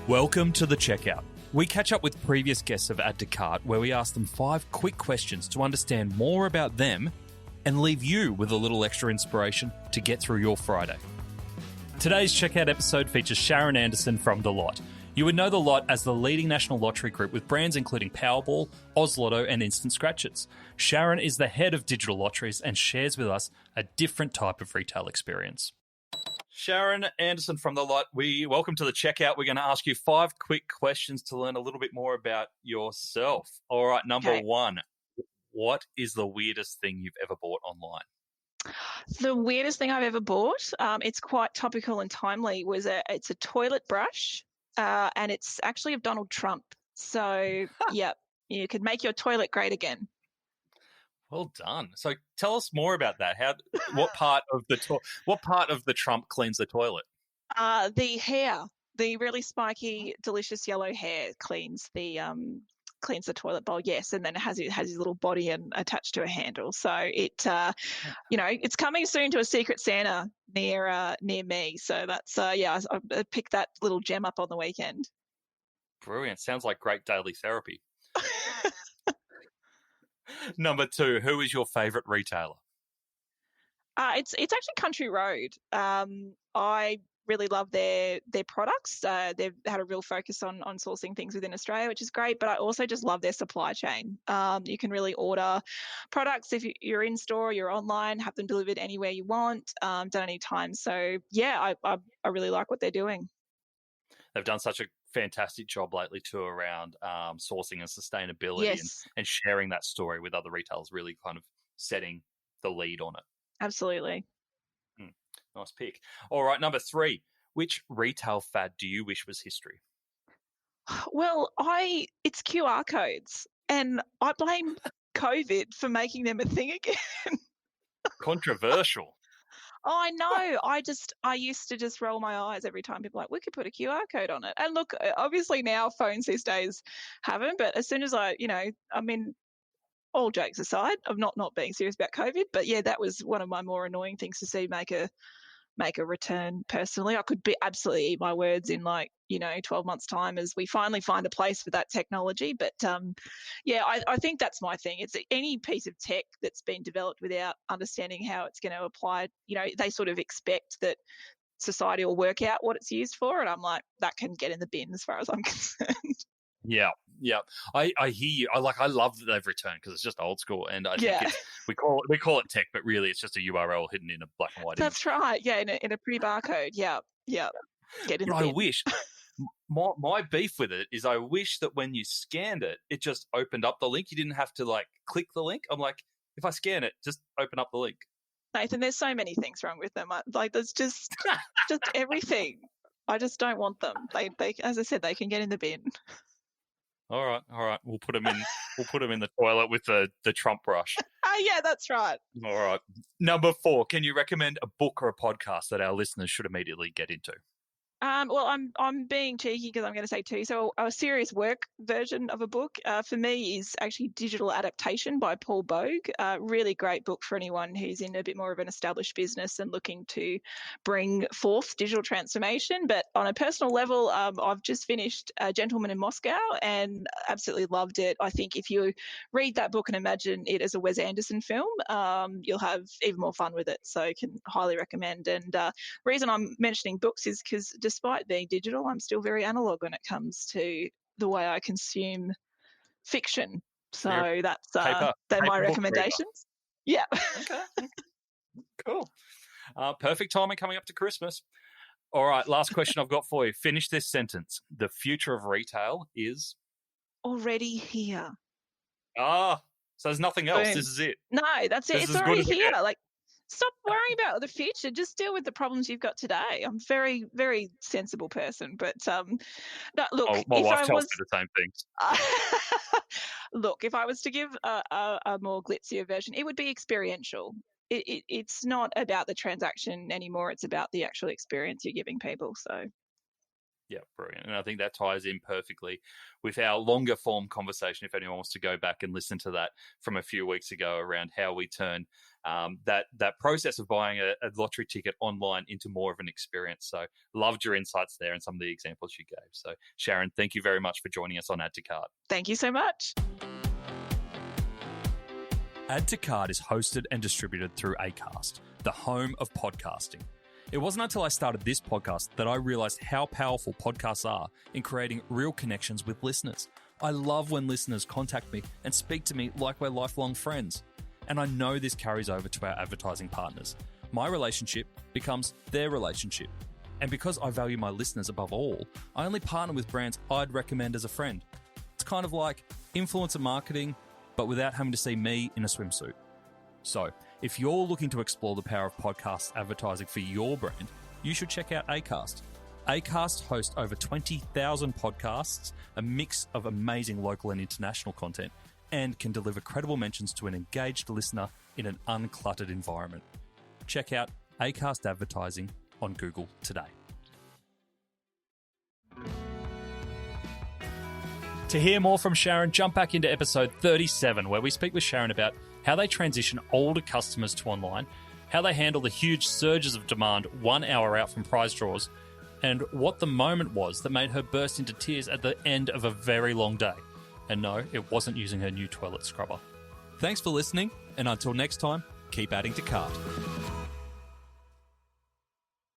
Welcome to The Checkout. We catch up with previous guests of Add to Cart where we ask them 5 quick questions to understand more about them and leave you with a little extra inspiration to get through your Friday. Today's Checkout episode features Sharon Anderson from the Lott. You would know the Lott as the leading national lottery group with brands including Powerball, Lotto and Instant Scratches. Sharon is the head of Digital Lotteries and shares with us a different type of retail experience. Sharon Anderson from the Lott, welcome to The Checkout. We're going to ask you 5 quick questions to learn a little bit more about yourself. All right, number 1. What is the weirdest thing you've ever bought online? The weirdest thing I've ever bought, it's quite topical and timely, it's a toilet brush, and it's actually of Donald Trump. So, yeah, you could make your toilet great again. Well done. So tell us more about that. What part of the Trump cleans the toilet? The hair, the really spiky, delicious yellow hair cleans the toilet bowl. Yes, and then it has his little body and attached to a handle. So it's coming soon to a Secret Santa near me. So that's I picked that little gem up on the weekend. Brilliant. Sounds like great daily therapy. Number 2, who is your favourite retailer? It's actually Country Road. I really love their products. They've had a real focus on sourcing things within Australia, which is great, but I also just love their supply chain. You can really order products if you're in store, you're online, have them delivered anywhere you want, done any time. So, yeah, I really like what they're doing. They've done such a fantastic job lately too around sourcing and sustainability. Yes. and sharing that story with other retailers, really kind of setting the lead on it. Absolutely. Nice pick. All right, number 3, which retail fad do you wish was history? Well, it's QR codes, and I blame COVID for making them a thing again. Controversial. Oh, I know. I used to just roll my eyes every time people were like, we could put a QR code on it. And look, obviously now phones these days haven't, but as soon as all jokes aside, of not being serious about COVID, but yeah, that was one of my more annoying things to see make a return personally. I could absolutely eat my words in 12 months time as we finally find a place for that technology. But I think that's my thing. It's any piece of tech that's been developed without understanding how it's going to apply. They sort of expect that society will work out what it's used for. And I'm like, that can get in the bin as far as I'm concerned. Yeah. I hear you. I love that they've returned because it's just old school, and I think we call it tech, but really it's just a URL hidden in a black and white. That's image. right. Yeah, in a pretty barcode. Yeah. Get in the bin. I wish. My beef with it is I wish that when you scanned it, it just opened up the link. You didn't have to click the link. I'm like, if I scan it, just open up the link. Nathan, there's so many things wrong with them. There's just everything. I just don't want them. They, as I said, they can get in the bin. All right. We'll put them in the toilet with the Trump brush. Yeah, that's right. All right. Number 4, can you recommend a book or a podcast that our listeners should immediately get into? Well, I'm being cheeky because I'm going to say 2. So a serious work version of a book for me is actually Digital Adaptation by Paul Bogue. Really great book for anyone who's in a bit more of an established business and looking to bring forth digital transformation. But on a personal level, I've just finished Gentleman in Moscow and absolutely loved it. I think if you read that book and imagine it as a Wes Anderson film, you'll have even more fun with it. So I can highly recommend. And reason I'm mentioning books is because despite being digital, I'm still very analog when it comes to the way I consume fiction. So they're my recommendations. Yeah. Okay. Cool. Perfect timing coming up to Christmas. All right, last question I've got for you. Finish this sentence. The future of retail is? Already here. So there's nothing else. Boom. This is it. No, that's it. It's already here. Stop worrying about the future. Just deal with the problems you've got today. I'm a very, very sensible person. But no, look. My wife tells me the same things. Look, if I was to give a more glitzier version, it would be experiential. It's not about the transaction anymore. It's about the actual experience you're giving people. So. Yeah, brilliant. And I think that ties in perfectly with our longer form conversation, if anyone wants to go back and listen to that from a few weeks ago around how we turn that process of buying a lottery ticket online into more of an experience. So loved your insights there and some of the examples you gave. So Sharon, thank you very much for joining us on Add to Cart. Thank you so much. Add to Cart is hosted and distributed through Acast, the home of podcasting. It wasn't until I started this podcast that I realized how powerful podcasts are in creating real connections with listeners. I love when listeners contact me and speak to me like we're lifelong friends. And I know this carries over to our advertising partners. My relationship becomes their relationship. And because I value my listeners above all, I only partner with brands I'd recommend as a friend. It's kind of like influencer marketing, but without having to see me in a swimsuit. So, if you're looking to explore the power of podcast advertising for your brand, you should check out Acast. Acast hosts over 20,000 podcasts, a mix of amazing local and international content, and can deliver credible mentions to an engaged listener in an uncluttered environment. Check out Acast advertising on Google today. To hear more from Sharon, jump back into episode 37, where we speak with Sharon about how they transition older customers to online, how they handle the huge surges of demand 1 hour out from prize draws, and what the moment was that made her burst into tears at the end of a very long day. And no, it wasn't using her new toilet scrubber. Thanks for listening, and until next time, keep adding to cart.